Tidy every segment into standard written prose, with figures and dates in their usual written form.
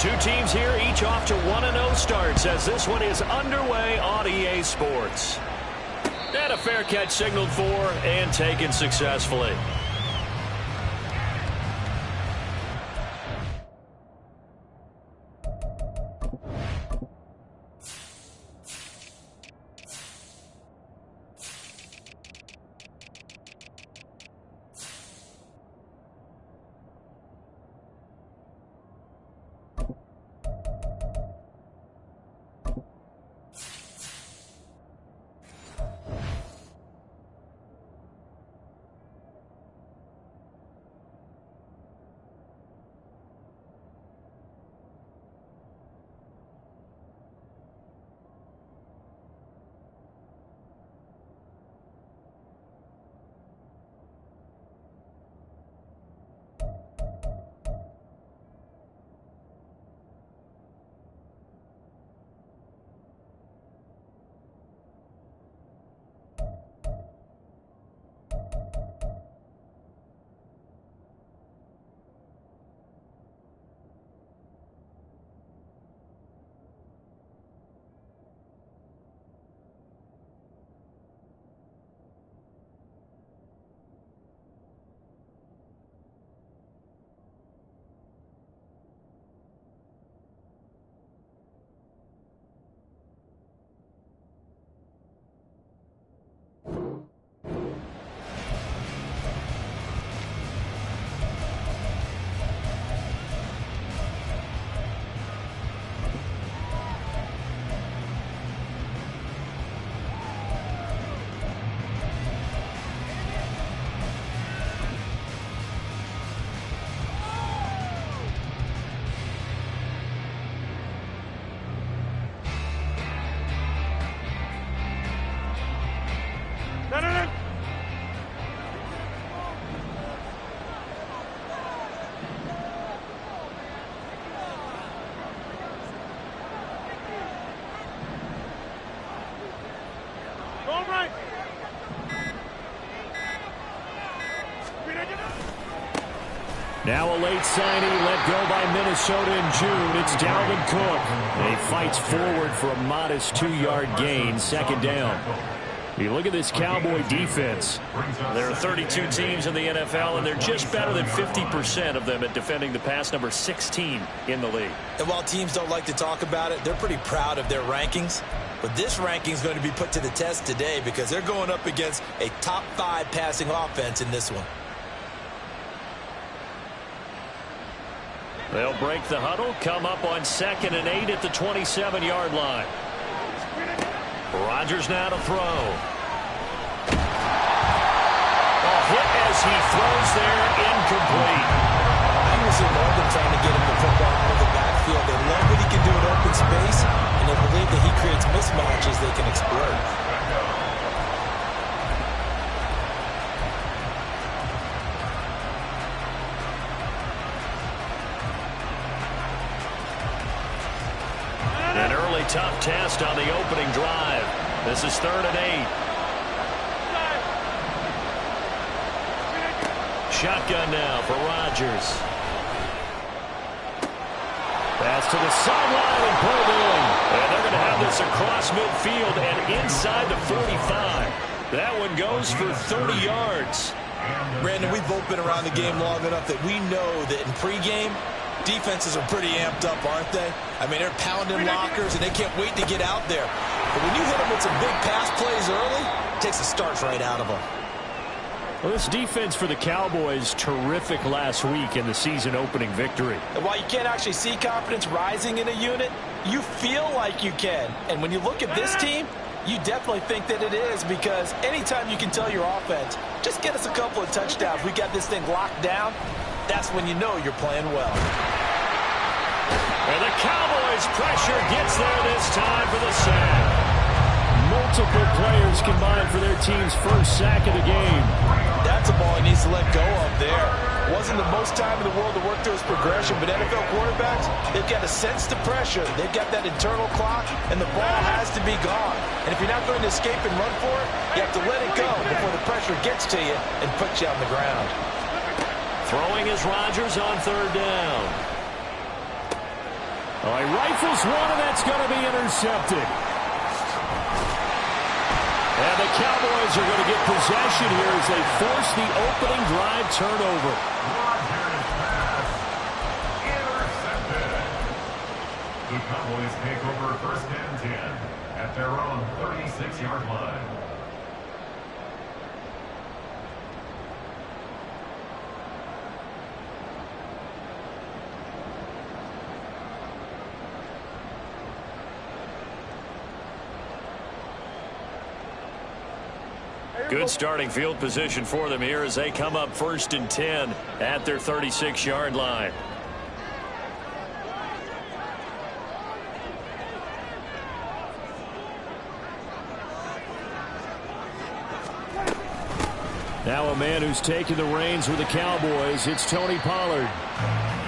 Two teams here, each off to 1-0 starts as this one is underway on EA Sports. And a fair catch signaled for and taken successfully. Now a late signing let go by Minnesota in June. It's Dalvin Cook. And he fights forward for a modest 2-yard gain, second down. You look at this Cowboy defense. There are 32 teams in the NFL, and they're just better than 50% of them at defending the pass, number 16 in the league. And while teams don't like to talk about it, they're pretty proud of their rankings. But this ranking is going to be put to the test today because they're going up against a top 5 passing offense in this one. They'll break the huddle, come up on 2nd and 8 at the 27-yard line. Rodgers now to throw. A hit as he throws there, incomplete. I was in Oregon trying to get him the football out of the backfield. They love what he can do in open space, and they believe that he creates mismatches they can exploit. Tough test on the opening drive. This is 3rd and 8. Shotgun now for Rodgers. Pass to the sideline and pulled in. And they're going to have this across midfield and inside the 45. That one goes for 30 yards. Brandon, we've both been around the game long enough that we know that in pregame, defenses are pretty amped up, aren't they? I mean, they're pounding lockers, and they can't wait to get out there. But when you hit them with some big pass plays early, it takes the starch right out of them. Well, this defense for the Cowboys, terrific last week in the season-opening victory. And while you can't actually see confidence rising in a unit, you feel like you can. And when you look at this team, you definitely think that it is, because anytime you can tell your offense, just get us a couple of touchdowns, we got this thing locked down, that's when you know you're playing well. And the Cowboys' pressure gets there this time for the sack. Multiple players combined for their team's first sack of the game. That's a ball he needs to let go of there. Wasn't the most time in the world to work through his progression, but NFL quarterbacks, they've got to sense the pressure. They've got that internal clock, and the ball has to be gone. And if you're not going to escape and run for it, you have to let it go before the pressure gets to you and puts you on the ground. Throwing is Rodgers on 3rd down. Oh, he rifles one, and that's going to be intercepted. And the Cowboys are going to get possession here as they force the opening drive turnover. The Cowboys take over first and 10 at their own 36-yard line. Good starting field position for them here as they come up first and 10 at their 36-yard line. Now a man who's taken the reins with the Cowboys, it's Tony Pollard.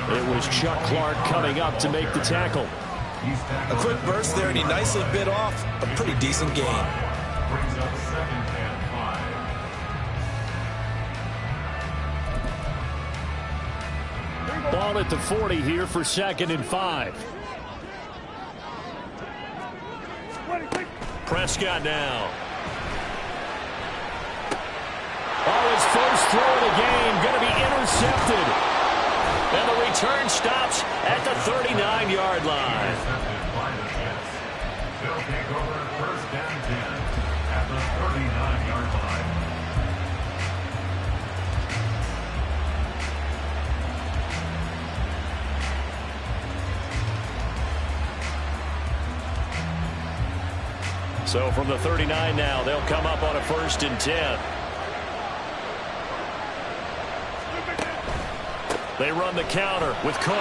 It was Chuck Clark coming up to make the tackle. A quick burst there, and he nicely bit off a pretty decent gain. Brings up second and 5. Ball at the 40 here for second and 5. Prescott now. Oh, his first throw of the game going to be intercepted. And the return stops at the 39-yard line. Intercepted by the Jets. They'll take over first and 10 at the 39-yard line. So from the 39 now, they'll come up on a first and 10. They run the counter with Cook,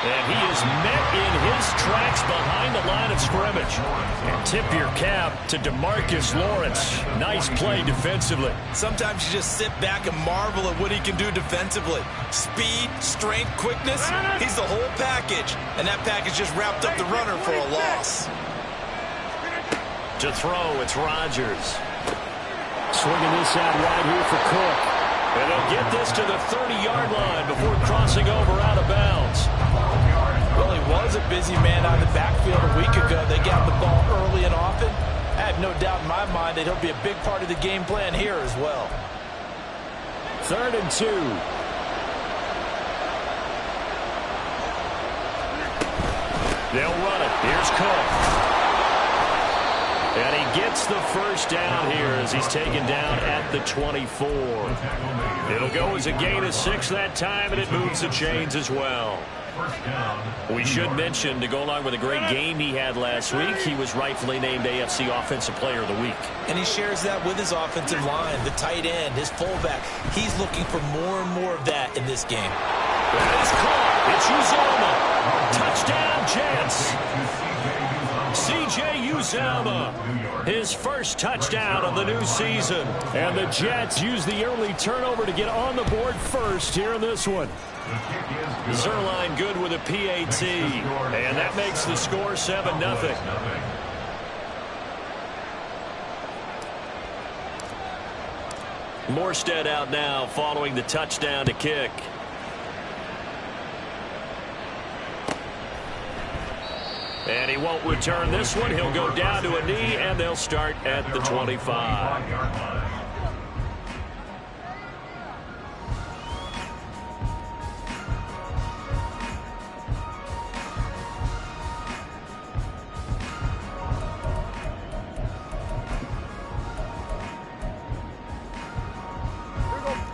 and he is met in his tracks behind the line of scrimmage. And tip your cap to DeMarcus Lawrence. Nice play defensively. Sometimes you just sit back and marvel at what he can do defensively. Speed, strength, quickness, he's the whole package. And that package just wrapped up the runner for a loss. To throw, it's Rodgers. Swinging this out right here for Cook. And they'll get this to the 30-yard line before crossing over out of bounds. Well, he was a busy man out of the backfield a week ago. They got the ball early and often. I have no doubt in my mind that he'll be a big part of the game plan here as well. 3rd and 2. They'll run it. Here's Cook. And he gets the first down here as he's taken down at the 24. It'll go as a gain of 6 that time, and it moves the chains as well. We should mention, to go along with a great game he had last week, he was rightfully named AFC Offensive Player of the Week. And he shares that with his offensive line, the tight end, his fullback. He's looking for more and more of that in this game. It's caught. It's Uzomah. Touchdown, Jets. C.J. Uzomah, his first touchdown of the new season. And the Jets use the early turnover to get on the board first here in this one. Zerline good with a PAT. And that makes the score 7-0. Morstead out now following the touchdown to kick. And he won't return this one. He'll go down to a knee, and they'll start at the 25.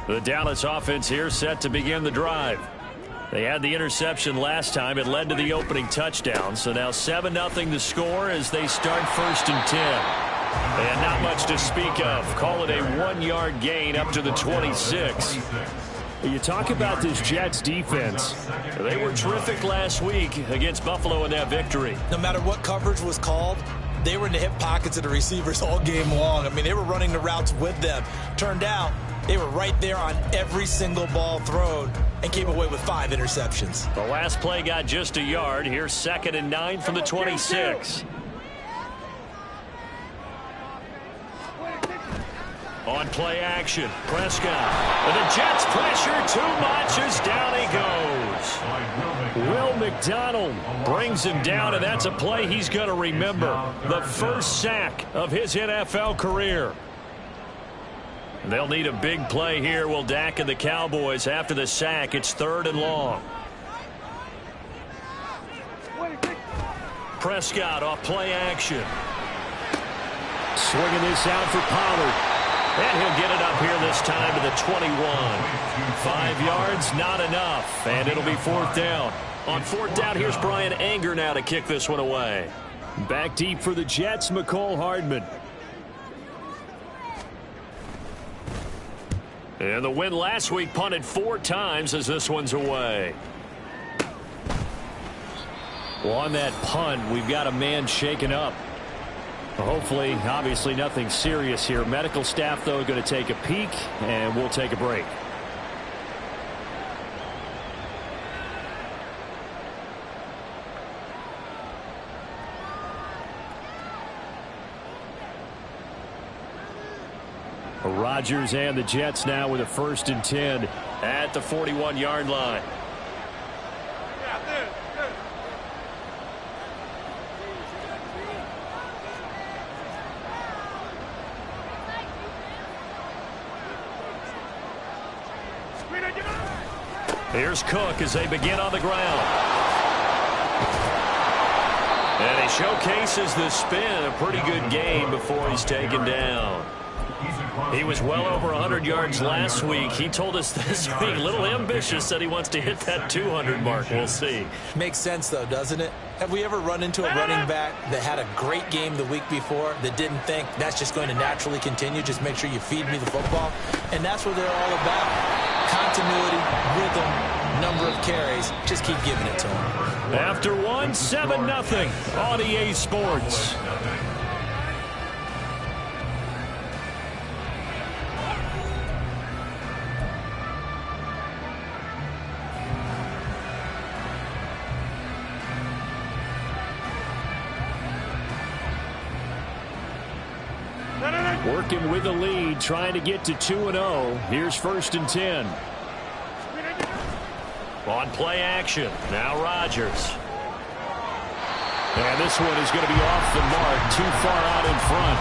The Dallas offense here set to begin the drive. They had the interception last time. It led to the opening touchdown. So now 7-0 the score as they start first and 10. And not much to speak of. Call it a 1-yard gain up to the 26. You talk about this Jets defense. They were terrific last week against Buffalo in that victory. No matter what coverage was called, they were in the hip pockets of the receivers all game long. I mean, they were running the routes with them. Turned out they were right there on every single ball thrown and came away with 5 interceptions. The last play got just a yard. Here's 2nd and 9 from the 26. On play action, Prescott. And the Jets pressure too much as down he goes. Will McDonald brings him down, and that's a play he's going to remember. The first sack of his NFL career. They'll need a big play here, will Dak and the Cowboys. After the sack, it's 3rd and long. Prescott off play action. Swinging this out for Pollard. And he'll get it up here this time to the 21. 5 yards, not enough. And it'll be 4th down. On 4th down, here's Brian Anger now to kick this one away. Back deep for the Jets, McCole Hardman. And the win last week punted 4 times as this one's away. Well, on that punt, we've got a man shaken up. Hopefully, obviously nothing serious here. Medical staff, though, going to take a peek, and we'll take a break. Rodgers and the Jets now with a 1st and 10 at the 41-yard line. Here's Cook as they begin on the ground. And he showcases the spin. A pretty good game before he's taken down. He was well over 100 yards last week. He told us this week, a little ambitious, said he wants to hit that 200 mark. We'll see. Makes sense, though, doesn't it? Have we ever run into a running back that had a great game the week before that didn't think that's just going to naturally continue? Just make sure you feed me the football. And that's what they're all about. Continuity, rhythm, number of carries. Just keep giving it to him. After 1, 7-0 on EA Sports. Working with the lead, trying to get to 2-0. Here's 1st and 10. On play action, now Rodgers. And this one is going to be off the mark, too far out in front.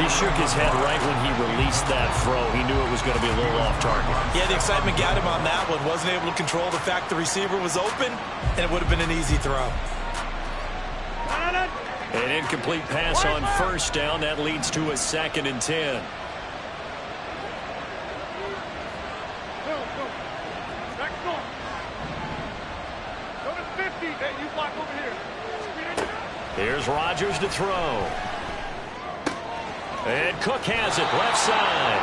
He shook his head right when he released that throw. He knew it was going to be a little off target. Yeah, the excitement got him on that one. Wasn't able to control the fact the receiver was open, and it would have been an easy throw. An incomplete pass on 1st down. That leads to a 2nd and 10. Here's Rodgers to throw. And Cook has it, left side.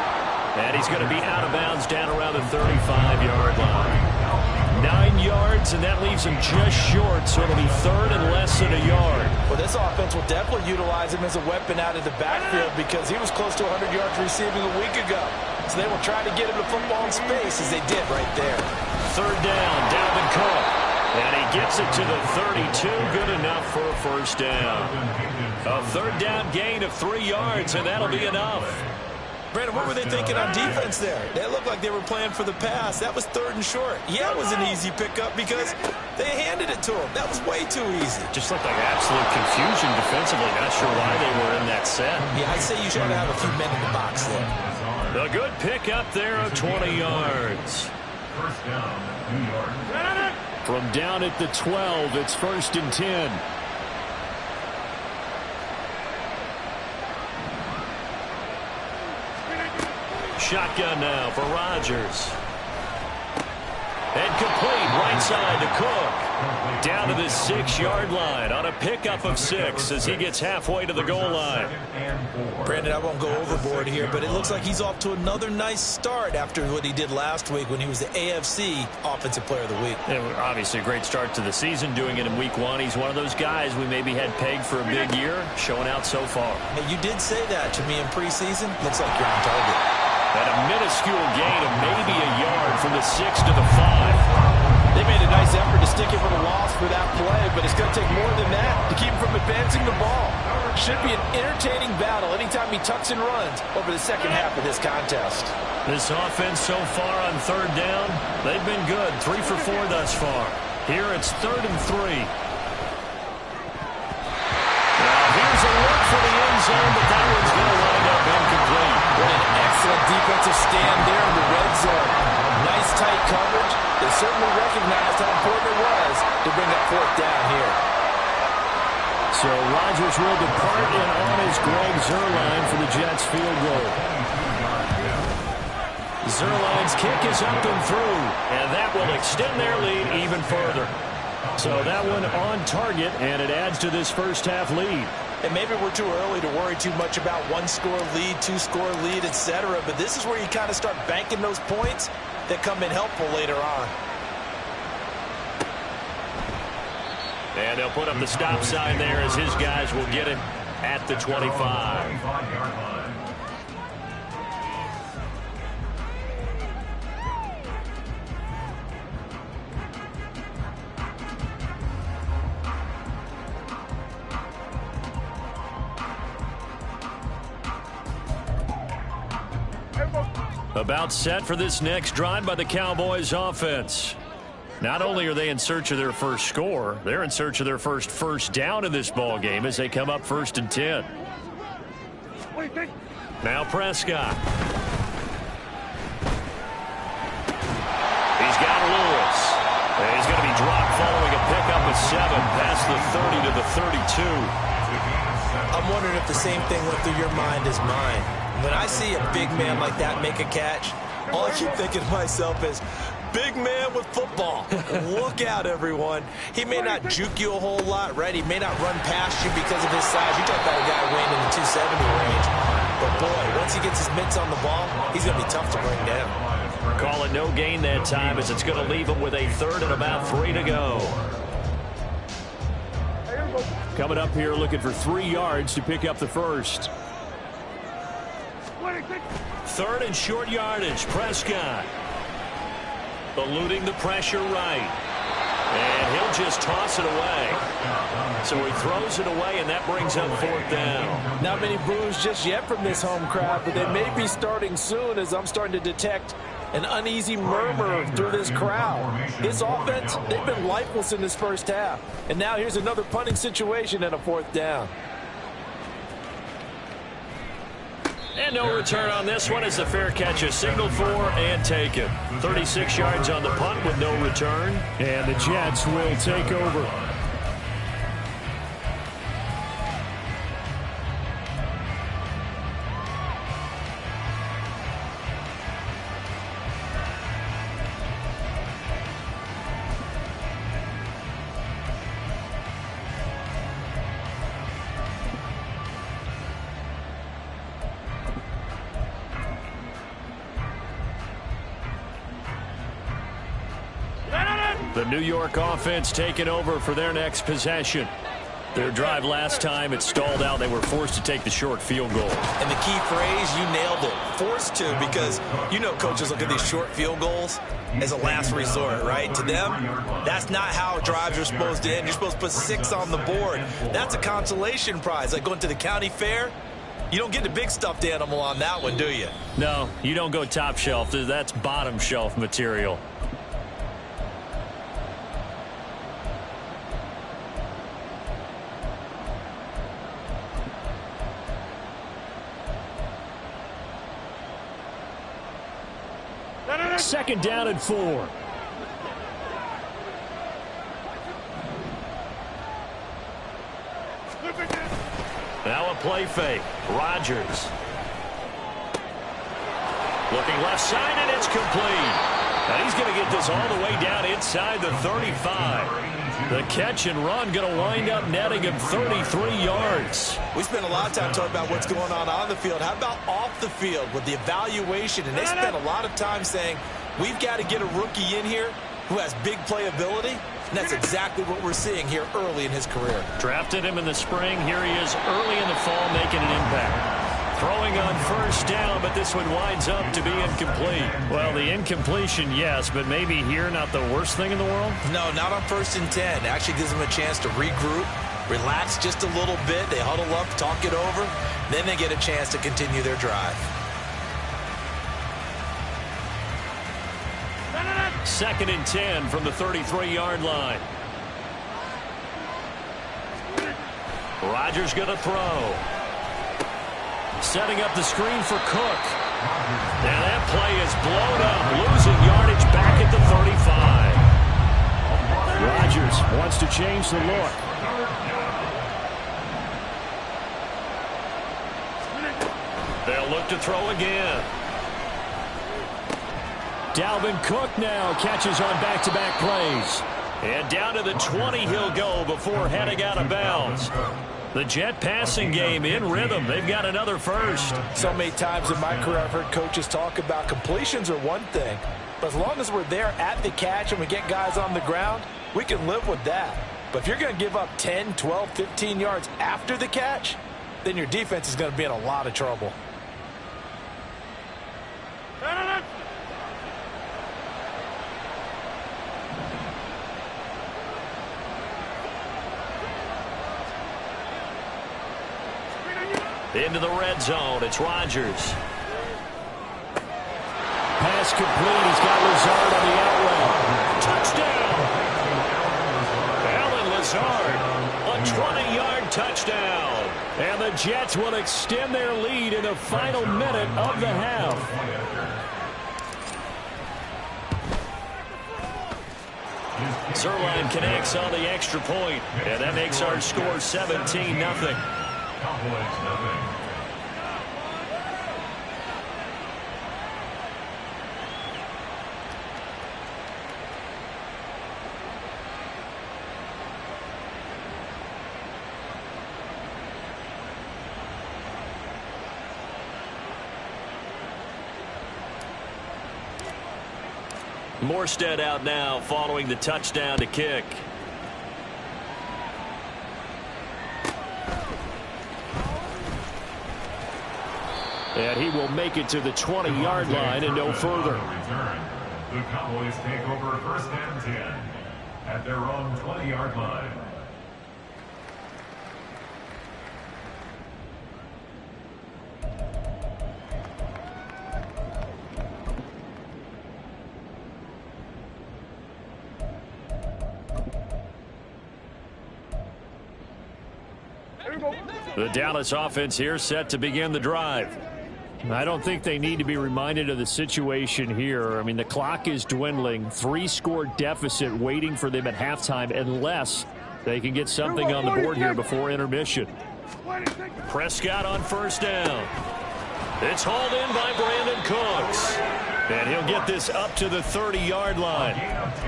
And he's going to be out of bounds down around the 35-yard line. 9 yards, and that leaves him just short, so it'll be 3rd and less than a yard. Well, this offense will definitely utilize him as a weapon out of the backfield because he was close to 100 yards receiving a week ago. So they will try to get him the football in space as they did right there. 3rd down, Dalvin Cook. And he gets it to the 32, good enough for a 1st down. A 3rd down gain of 3 yards, and that'll be enough. Brandon, what were they thinking on defense there? They looked like they were playing for the pass. That was 3rd and short. Yeah, it was an easy pickup because they handed it to him. That was way too easy. Just looked like absolute confusion defensively. Not sure why they were in that set. Yeah, I'd say you should have a few men in the box there. A good pickup there of 20 yards. 1st down, 2 yards. From down at the 12, it's 1st and 10. Shotgun now for Rodgers. And complete right side to Cook. Down to the 6-yard line on a pickup of 6 as he gets halfway to the goal line. Brandon, I won't go overboard here, but it looks like he's off to another nice start after what he did last week when he was the AFC Offensive Player of the Week. Yeah, obviously a great start to the season, doing it in week 1. He's one of those guys we maybe had pegged for a big year, showing out so far. Hey, you did say that to me in preseason. Looks like you're on target. And a minuscule gain of maybe a yard from the 6 to the 5. They made a nice effort to stick him with a loss for that play, but it's going to take more than that to keep him from advancing the ball. Should be an entertaining battle anytime he tucks and runs over the second half of this contest. This offense so far on 3rd down, they've been good. 3 for 4 thus far. Here it's 3rd and 3. Now here's a look for the end zone, but that one's going to wind up incomplete. What an excellent defensive stand there in the red zone. Nice tight coverage. They certainly recognized how important it was to bring up 4th down here. So Rodgers will depart, and on is Greg Zuerlein for the Jets field goal. Zuerlein's kick is up and through, and that will extend their lead even further. So that one on target, and it adds to this first half lead. And maybe we're too early to worry too much about 1-score lead, 2-score lead, etc. But this is where you kind of start banking those points that come in helpful later on. And they'll put up the stop sign there as his guys will get it at the 25. About set for this next drive by the Cowboys offense. Not only are they in search of their first score, they're in search of their first down in this ball game as they come up 1st and 10. Now Prescott. He's got Lewis. And he's going to be dropped following a pickup of 7 past the 30 to the 32. I'm wondering if the same thing went through your mind as mine. When I see a big man like that make a catch, all I keep thinking to myself is, big man with football. Look out, everyone. He may not juke you a whole lot, right? He may not run past you because of his size. You talk about a guy weighing in the 270 range. But, boy, once he gets his mitts on the ball, he's going to be tough to bring down. Call it no gain that time as it's going to leave him with a 3rd and about 3 to go. Coming up here looking for 3 yards to pick up the first. 3rd and short yardage. Prescott eluding the pressure right. And he'll just toss it away. So he throws it away, and that brings up 4th down. Not many boos just yet from this home crowd, but they may be starting soon as I'm starting to detect an uneasy murmur through this crowd. This offense, they've been lifeless in this first half. And now here's another punting situation and a 4th down. And no return on this one as the fair catch is signaled for and taken. 36 yards on the punt with no return. And the Jets will take over. The New York offense taking over for their next possession. Their drive last time, it stalled out. They were forced to take the short field goal. And the key phrase, you nailed it. Forced to, because you know coaches look at these short field goals as a last resort, right? To them, that's not how drives are supposed to end. You're supposed to put 6 on the board. That's a consolation prize. Like going to the county fair, you don't get the big stuffed animal on that one, do you? No, you don't go top shelf. That's bottom shelf material. Second down and 4. Now a play fake. Rodgers. Looking left side, and it's complete. And he's going to get this all the way down inside the 35. The catch and run going to wind up netting him 33 yards. We spent a lot of time talking about what's going on the field. How about off the field with the evaluation? And they spent a lot of time saying, we've got to get a rookie in here who has big playability. And that's exactly what we're seeing here early in his career. Drafted him in the spring. Here he is early in the fall making an impact. Throwing on first down, but this one winds up to be incomplete. Well, the incompletion, yes, but maybe here not the worst thing in the world? No, not on 1st and 10. It actually gives them a chance to regroup, relax just a little bit. They huddle up, talk it over. Then they get a chance to continue their drive. 2nd and 10 from the 33-yard line. Rodgers going to throw. Setting up the screen for Cook. And that play is blown up, losing yardage back at the 35. Rodgers wants to change the look. They'll look to throw again. Dalvin Cook now catches on back-to-back plays. And down to the 20 he'll go before heading out of bounds. The Jet passing game in rhythm. They've got another first. So many times in my career I've heard coaches talk about completions are one thing, but as long as we're there at the catch and we get guys on the ground, we can live with that. But if you're going to give up 10, 12, 15 yards after the catch, then your defense is going to be in a lot of trouble. Into the red zone. It's Rodgers. Pass complete. He's got Lazard on the out route. Touchdown. Allen Lazard. A 20-yard touchdown. And the Jets will extend their lead in the final minute of the half. Zuerlein connects on the extra point, and that makes our score 17-0. Cowboys nothing. Morstead out now following the touchdown to kick. And he will make it to the 20-yard line and no further. The Cowboys take over 1st and 10 at their own 20-yard line. The Dallas offense here set to begin the drive. I don't think they need to be reminded of the situation here. I mean, the clock is dwindling. 3-score deficit waiting for them at halftime unless they can get something on the board here before intermission. Prescott on 1st down. It's hauled in by Brandon Cooks. And he'll get this up to the 30-yard line.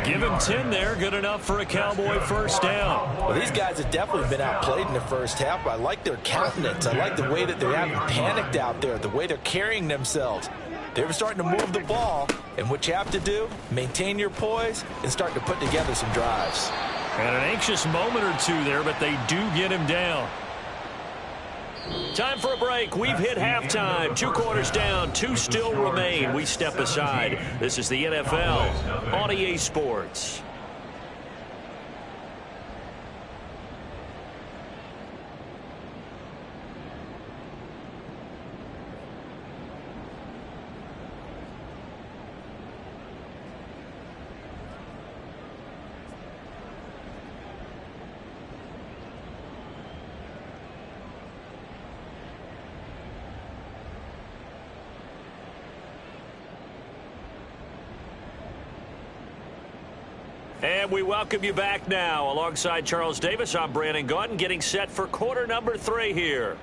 Give him 10 there. Good enough for a Cowboy 1st down. Well, these guys have definitely been outplayed in the first half, but I like their countenance. I like the way that they haven't panicked out there, the way they're carrying themselves. They're starting to move the ball, and what you have to do, maintain your poise and start to put together some drives. And an anxious moment or two there, but they do get him down. Time for a break. We've hit halftime. 2 quarters down. 2 still remain. We step aside. This is the NFL on EA Sports. And we welcome you back now. Alongside Charles Davis, I'm Brandon Gaudin, getting set for quarter number 3 here.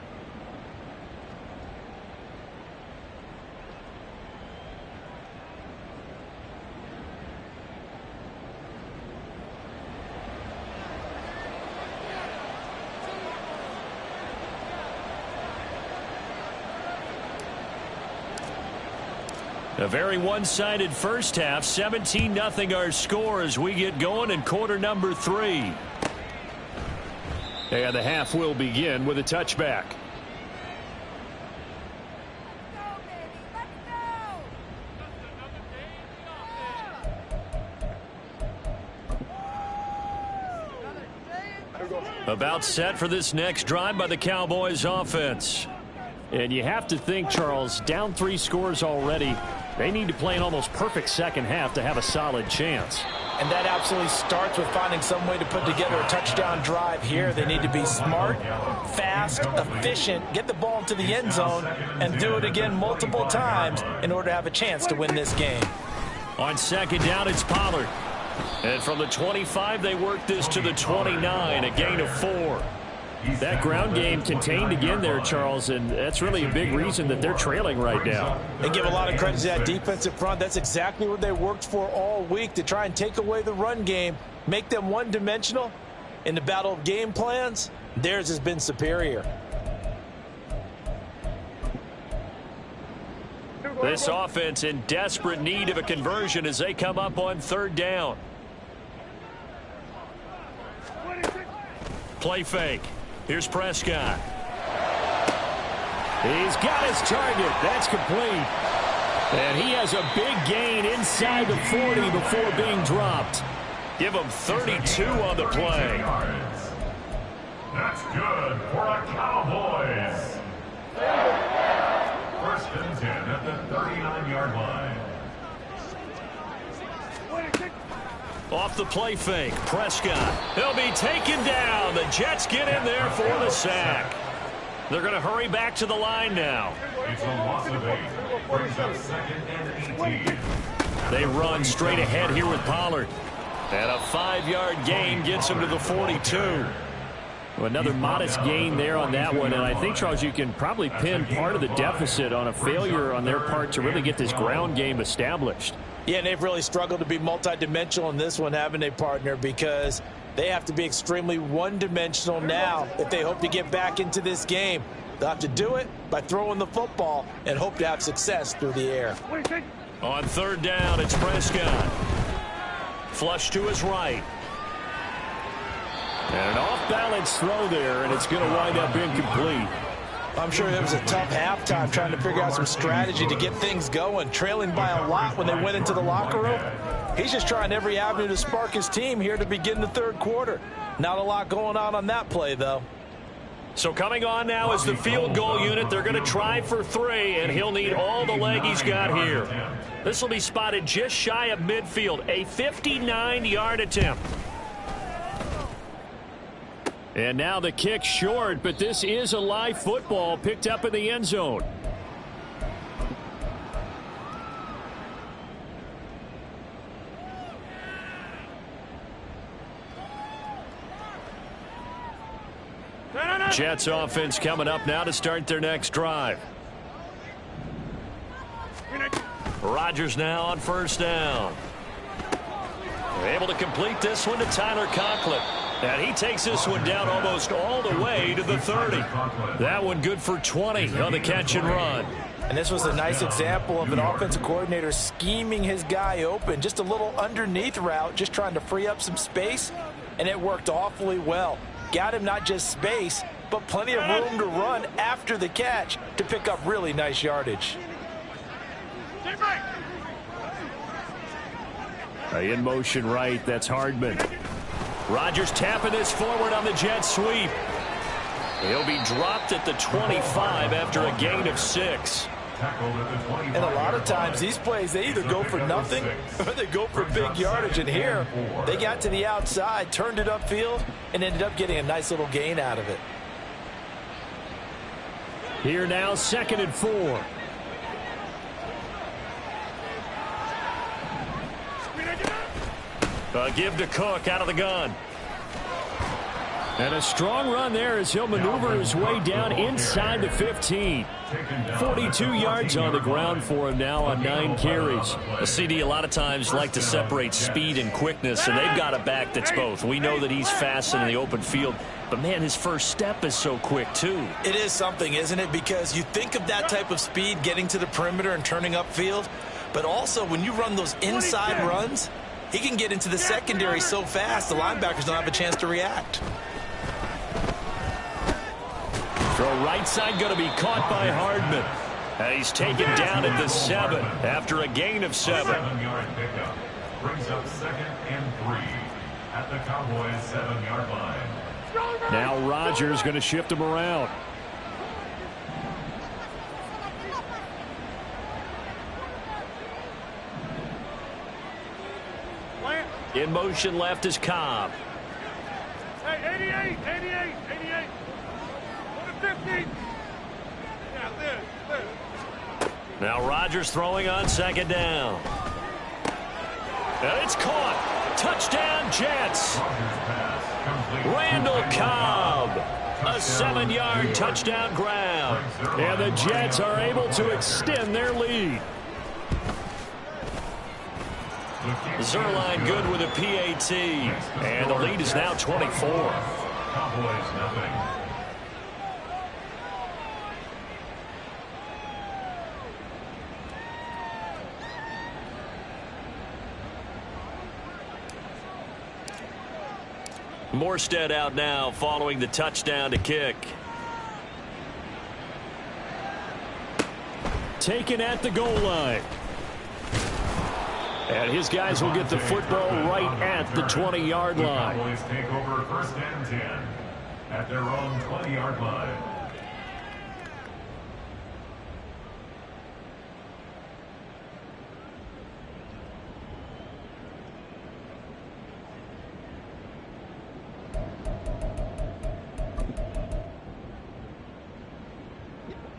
A very one-sided first half. 17-0 our score as we get going in quarter number 3. And the half will begin with a touchback. About set for this next drive by the Cowboys offense. And you have to think, Charles, down 3 scores already. They need to play an almost perfect second half to have a solid chance. And that absolutely starts with finding some way to put together a touchdown drive here. They need to be smart, fast, efficient, get the ball into the end zone, and do it again multiple times in order to have a chance to win this game. On second down, it's Pollard. And from the 25, they work this to the 29, a gain of 4. That ground game contained again there, Charles, and that's really a big reason that they're trailing right now. They give a lot of credit to that defensive front. That's exactly what they worked for all week, to try and take away the run game, make them one-dimensional. In the battle of game plans, theirs has been superior. This offense in desperate need of a conversion as they come up on third down. Play fake. Here's Prescott. He's got his target. That's complete. And he has a big gain inside the 40 before being dropped. Give him 32 on the play. That's good for a Cowboys. First and 10 at the 39-yard line. Off the play fake, Prescott. He'll be taken down. The Jets get in there for the sack. They're going to hurry back to the line now. It's a loss of 8. Brings up second and 18. They run straight ahead here with Pollard. And a 5-yard gain gets him to the 42. Another modest gain there on that one. And I think, Charles, you can probably pin part of the deficit on a failure on their part to really get this ground game established. Yeah, and they've really struggled to be multidimensional in this one, haven't they, partner? Because they have to be extremely one-dimensional now if they hope to get back into this game. They'll have to do it by throwing the football and hope to have success through the air. On third down, it's Prescott. Flush to his right. And an off-balance throw there, and it's going to wind up incomplete. I'm sure it was a tough halftime trying to figure out some strategy to get things going, trailing by a lot when they went into the locker room. He's just trying every avenue to spark his team here to begin the third quarter. Not a lot going on that play, though. So coming on now is the field goal unit. They're going to try for 3, and he'll need all the leg he's got here. This will be spotted just shy of midfield, a 59-yard attempt. And now the kick short, but this is a live football picked up in the end zone. Jets offense coming up now to start their next drive. Rodgers now on first down. They're able to complete this one to Tyler Conklin. And he takes this one down almost all the way to the 30. That one good for 20 on the catch and run. And this was a nice example of an offensive coordinator scheming his guy open. Just a little underneath route, just trying to free up some space. And it worked awfully well. Got him not just space, but plenty of room to run after the catch to pick up really nice yardage. In motion right, that's Hardman. Rodgers tapping this forward on the jet sweep. He'll be dropped at the 25 after a gain of 6. And a lot of times these plays, they either go for nothing or they go for big yardage. And here, they got to the outside, turned it upfield, and ended up getting a nice little gain out of it. Here now, 2nd and 4. Give to Cook out of the gun. And a strong run there as he'll maneuver his way down inside the 15. 42 yards on the ground for him now on 9 carries. The CD a lot of times like to separate speed and quickness, and they've got a back that's both. We know that he's fast in the open field, but man, his first step is so quick too. It is something, isn't it? Because you think of that type of speed getting to the perimeter and turning upfield, but also when you run those inside runs, he can get into the secondary so fast the linebackers don't have a chance to react. Throw right side going to be caught by Hardman. And he's taken down at the 7 after a gain of 7. 7-yard pickup brings up 2nd and 3 at the Cowboys' 7-yard line. Now Rodgers going to shift him around. In motion left is Cobb. Hey, 88, 88, 88. 50. Yeah, there. Now Rodgers throwing on second down. And it's caught. Touchdown, Jets. Randall Cobb. A 7-yard touchdown grab. And the Jets are able to extend their lead. Zerline good with a PAT. And the lead is now 24. Cowboys nothing. Morstead out now following the touchdown to kick. Taken at the goal line. And his guys will get the football right at the 20-yard line. The Cowboys take over 1st and 10 at their own 20-yard line.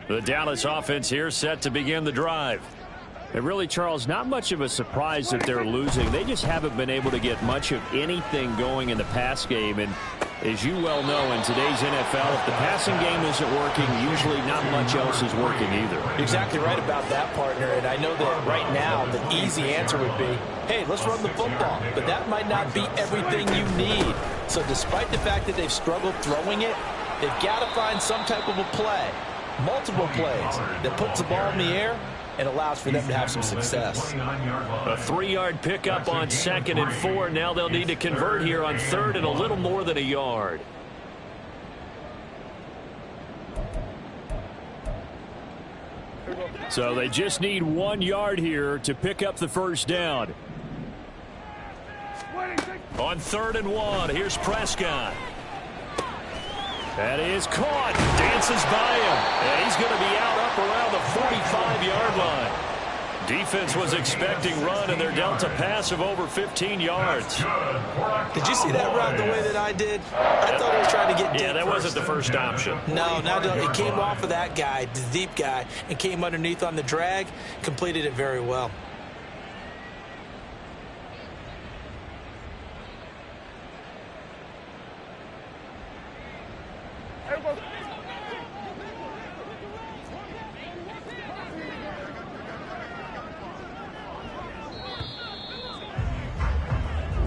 The Dallas offense here set to begin the drive. And really, Charles, not much of a surprise that they're losing. They just haven't been able to get much of anything going in the pass game. And as you well know, in today's NFL, if the passing game isn't working, usually not much else is working either. Exactly right about that, partner. And I know that right now the easy answer would be, hey, let's run the football. But that might not be everything you need. So despite the fact that they've struggled throwing it, they've got to find some type of a play, multiple plays, that puts the ball in the air and allows for them to have some success. A 3-yard pickup on 2nd and 4. Now they'll need to convert here on 3rd and a little more than a yard. So they just need 1 yard here to pick up the first down. On 3rd and 1, here's Prescott. That is caught. Dances by him. And he's going to be out up around the 45-yard line. Defense was expecting run, and they're dealt a pass of over 15 yards. Did you see that route the way that I did? I thought he was trying to get deep. Yeah, that wasn't the first option. No, it came off of that guy, the deep guy, and came underneath on the drag, completed it very well.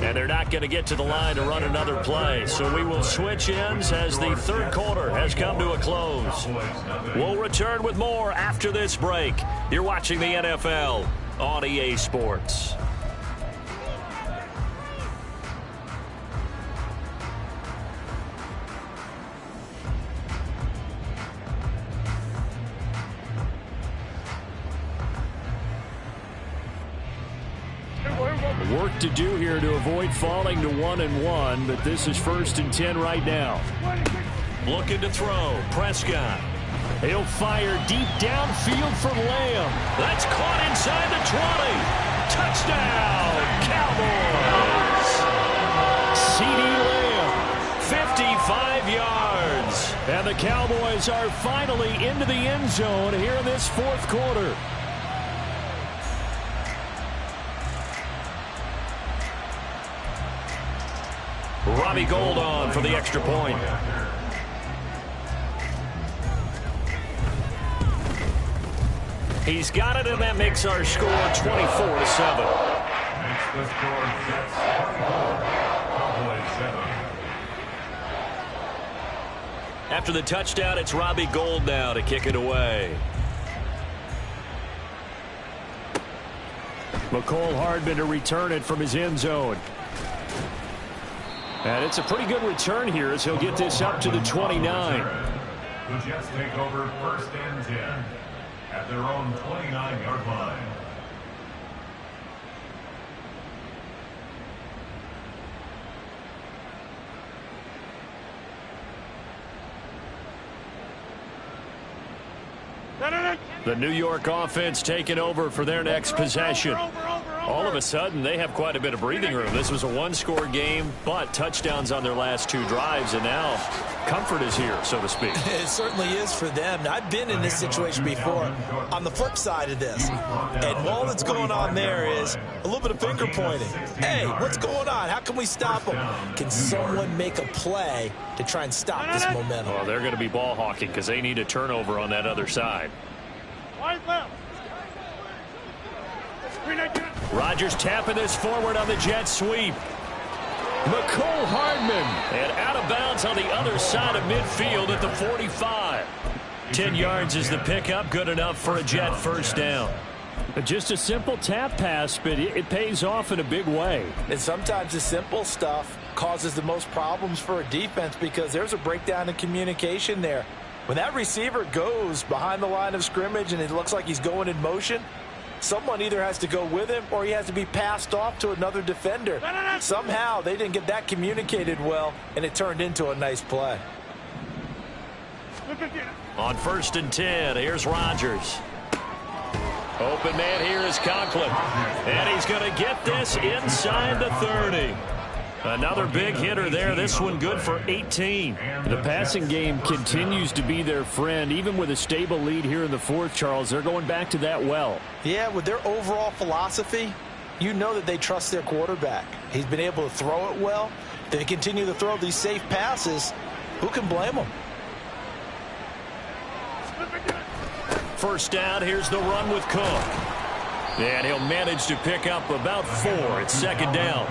And they're not going to get to the line to run another play. So we will switch ends as the 3rd quarter has come to a close. We'll return with more after this break. You're watching the NFL on EA Sports. Work to do here to avoid falling to 1-1, but this is 1st and 10 right now. Looking to throw. Prescott. He'll fire deep downfield for Lamb. That's caught inside the 20. Touchdown, Cowboys. CeeDee Lamb. 55 yards. And the Cowboys are finally into the end zone here in this 4th quarter. Robbie Gould on for the extra point. He's got it, and that makes our score 24-7. Makes the score Jets 24, Cowboys 7. After the touchdown, it's Robbie Gould now to kick it away. McCole Hardman to return it from his end zone. And it's a pretty good return here as he'll get this up to the 29. The Jets take over 1st and 10 at their own 29-yard line. The New York offense taking over for their next possession. All of a sudden, they have quite a bit of breathing room. This was a one-score game, but touchdowns on their last 2 drives, and now comfort is here, so to speak. It certainly is for them. Now, I've been in this situation before on the flip side of this. And all that's going on there is a little bit of finger pointing. Hey, what's going on? How can we stop them? Can someone make a play to try and stop this momentum? Well, they're going to be ball hawking because they need a turnover on that other side. Rodgers tapping this forward on the jet sweep. Mecole Hardman, and out of bounds on the other side of midfield at the 45. 10 yards is the pickup, good enough for a Jet first down. Just a simple tap pass, but it pays off in a big way. And sometimes the simple stuff causes the most problems for a defense because there's a breakdown in communication there. When that receiver goes behind the line of scrimmage and it looks like he's going in motion, someone either has to go with him or he has to be passed off to another defender. Somehow they didn't get that communicated well, and it turned into a nice play. On 1st and 10, here's Rodgers. Open man here is Conklin. And he's going to get this inside the 30. Another big hitter there. This one good for 18. The passing game continues to be their friend. Even with a stable lead here in the 4th, Charles, they're going back to that well. Yeah, with their overall philosophy, you know that they trust their quarterback. He's been able to throw it well. They continue to throw these safe passes. Who can blame them? First down, here's the run with Cook. And he'll manage to pick up about 4. It's 2nd down.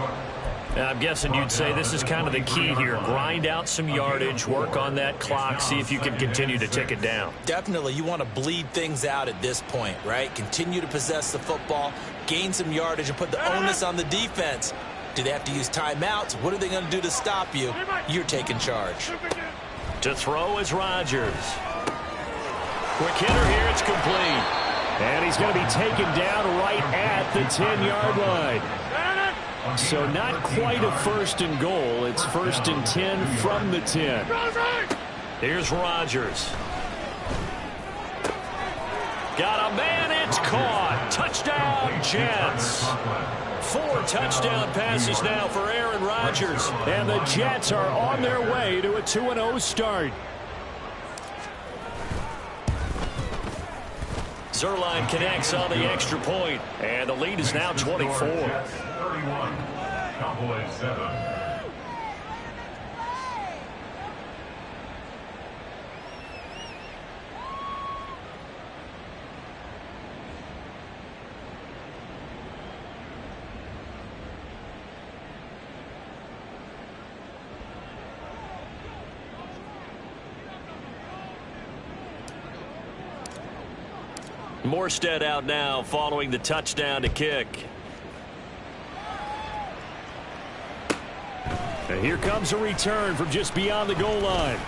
Now, I'm guessing you'd say this is kind of the key here. Grind out some yardage, work on that clock, see if you can continue to tick it down. Definitely. You want to bleed things out at this point, right? Continue to possess the football, gain some yardage, and put the onus on the defense. Do they have to use timeouts? What are they going to do to stop you? You're taking charge. To throw is Rodgers. Quick hitter here. It's complete. And he's going to be taken down right at the 10-yard line. So not quite a 1st and goal. It's 1st and 10 from the 10. Here's Rodgers. Got a man. It's caught. Touchdown, Jets. 4 touchdown passes now for Aaron Rodgers. And the Jets are on their way to a 2-0 start. Zuerlein connects on the extra point, and the lead is now 24. 31, Cowboys 7. Morstead out now following the touchdown to kick. And here comes a return from just beyond the goal line.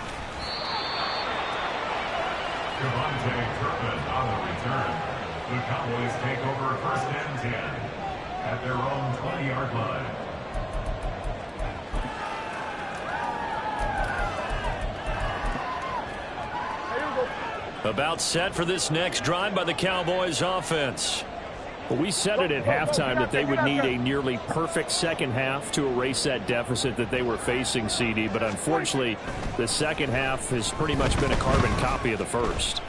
Devontae Turpin on the return. The Cowboys take over 1st and 10 at their own 20-yard line. About set for this next drive by the Cowboys offense. Well, we said it at halftime that they would need a nearly perfect second half to erase that deficit that they were facing, CD. But unfortunately, the second half has pretty much been a carbon copy of the first.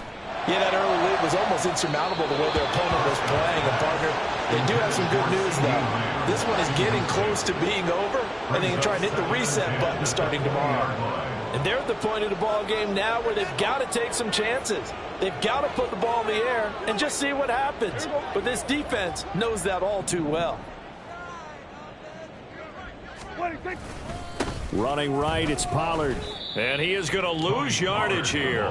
Yeah, that early lead was almost insurmountable the way their opponent was playing. And, partner, they do have some good news, though. This one is getting close to being over, and they can try and hit the reset button starting tomorrow. And they're at the point of the ball game now where they've got to take some chances. They've got to put the ball in the air and just see what happens. But this defense knows that all too well. Running right, it's Pollard. And he is going to lose yardage here.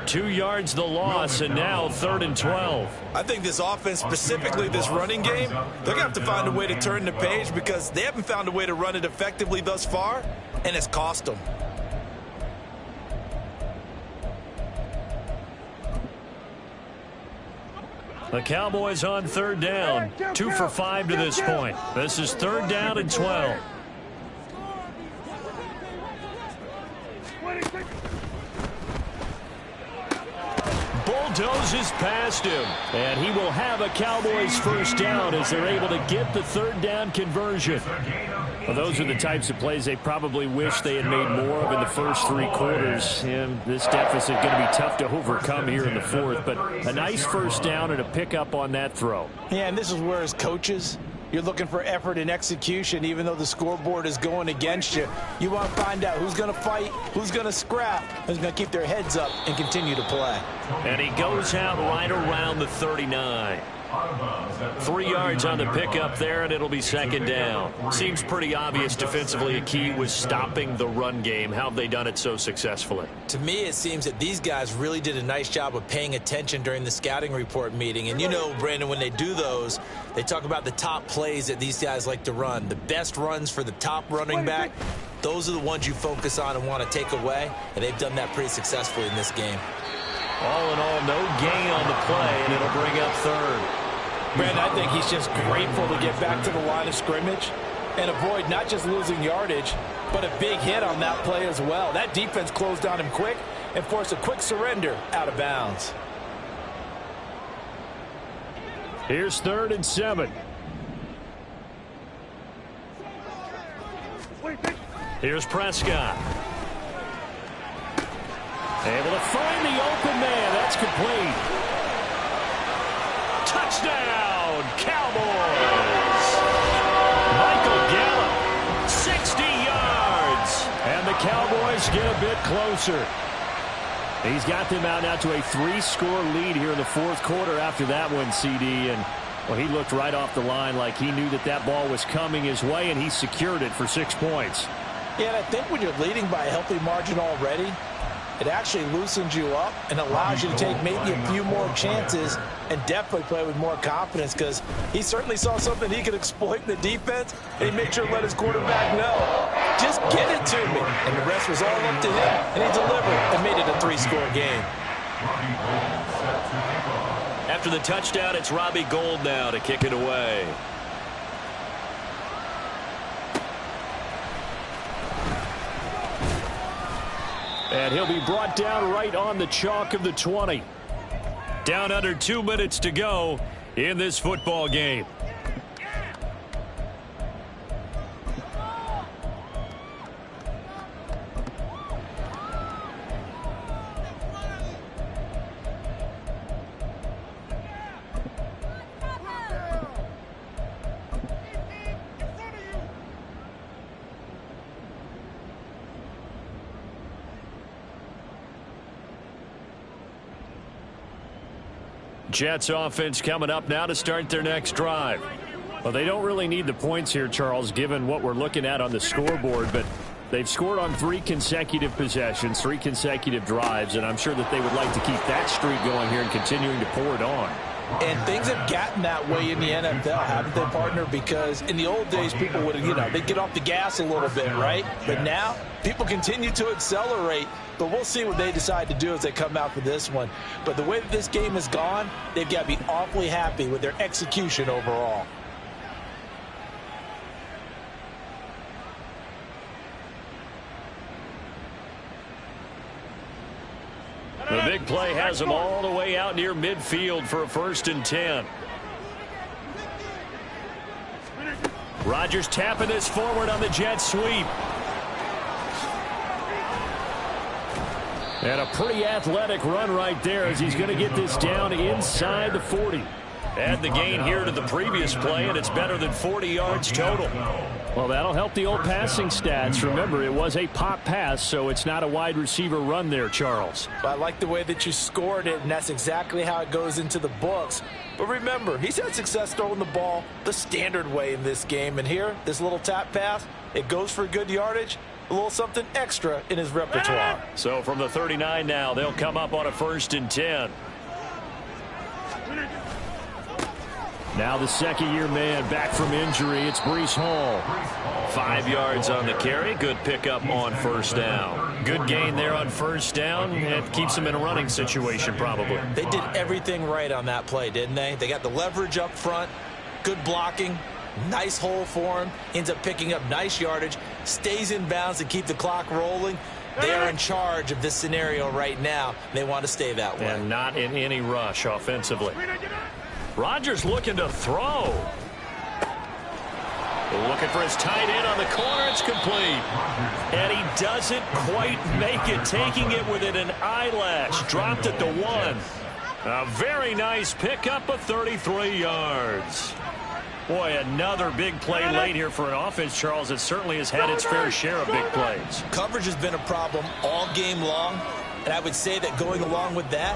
2 yards the loss, and now 3rd and 12. I think this offense, specifically this running game, they're going to have to find a way to turn the page because they haven't found a way to run it effectively thus far, and it's cost them. The Cowboys on 3rd down. 2 for 5 to this point. This is 3rd down and 12. bulldozes past him. And he will have a Cowboys first down as they're able to get the third down conversion. Well, those are the types of plays they probably wish they had made more of in the first 3 quarters. And this deficit going to be tough to overcome here in the fourth. But a nice first down and a pickup on that throw. Yeah, and this is where as coaches, you're looking for effort and execution, even though the scoreboard is going against you. You want to find out who's going to fight, who's going to scrap, who's going to keep their heads up and continue to play. And he goes out right around the 39. 3 yards on the pickup there, and it'll be second down. Seems pretty obvious defensively a key was stopping the run game. How have they done it so successfully? To me, it seems that these guys really did a nice job of paying attention during the scouting report meeting. And you know, Brandon, when they do those, they talk about the top plays that these guys like to run. The best runs for the top running back, those are the ones you focus on and want to take away. And they've done that pretty successfully in this game. All in all, no gain on the play, and it'll bring up third. Brandon, I think he's just grateful to get back to the line of scrimmage and avoid not just losing yardage, but a big hit on that play as well. That defense closed on him quick and forced a quick surrender out of bounds. Here's 3rd and 7. Here's Prescott. Able to find the open man. That's complete. Touchdown, Cowboys. Michael Gallup, 60 yards. And the Cowboys get a bit closer. He's got them out now to a 3-score lead here in the 4th quarter after that one, CD. And, well, he looked right off the line like he knew that that ball was coming his way, and he secured it for 6 points. Yeah, and I think when you're leading by a healthy margin already, it actually loosens you up and allows you to take maybe a few more chances and definitely play with more confidence, because he certainly saw something he could exploit in the defense, and he made sure to let his quarterback know, just get it to me. And the rest was all up to him, and he delivered and made it a 3-score game. After the touchdown, it's Robbie Gould now to kick it away. And he'll be brought down right on the chalk of the 20. Down under 2 minutes to go in this football game. Jets offense coming up now to start their next drive. Well, they don't really need the points here, Charles, given what we're looking at on the scoreboard, but they've scored on 3 consecutive possessions, 3 consecutive drives, and I'm sure that they would like to keep that streak going here and continuing to pour it on. And things have gotten that way in the NFL, haven't they, partner? Because in the old days, people would, they'd get off the gas a little bit, right? But now, people continue to accelerate. But we'll see what they decide to do as they come out for this one. But the way that this game has gone, they've got to be awfully happy with their execution overall. The big play has them all the way out near midfield for a 1st and 10. Rodgers tapping this forward on the jet sweep. And a pretty athletic run right there as he's going to get this down inside the 40. Add the gain here to the previous play, and it's better than 40 yards total. Well, that'll help the old passing stats. Remember, it was a pop pass, so it's not a wide receiver run there, Charles. I like the way that you scored it, and that's exactly how it goes into the books. But remember, he's had success throwing the ball the standard way in this game. And here, this little tap pass, it goes for good yardage, a little something extra in his repertoire. So from the 39 now, they'll come up on a 1st and 10. Now the second-year man back from injury. It's Breece Hall. 5 yards on the carry. Good pickup on 1st down. Good gain there on 1st down. It keeps them in a running situation probably. They did everything right on that play, didn't they? They got the leverage up front, good blocking, nice hole for him, ends up picking up nice yardage, stays in bounds to keep the clock rolling. They are in charge of this scenario right now. They want to stay that way. And not in any rush offensively. Rodgers looking to throw. Looking for his tight end on the corner. It's complete. And he doesn't quite make it, taking it within an eyelash. Dropped at the 1. A very nice pickup of 33 yards. Boy, another big play late here for an offense, Charles. It certainly has had its fair share of big plays. Coverage has been a problem all game long, and I would say that going along with that,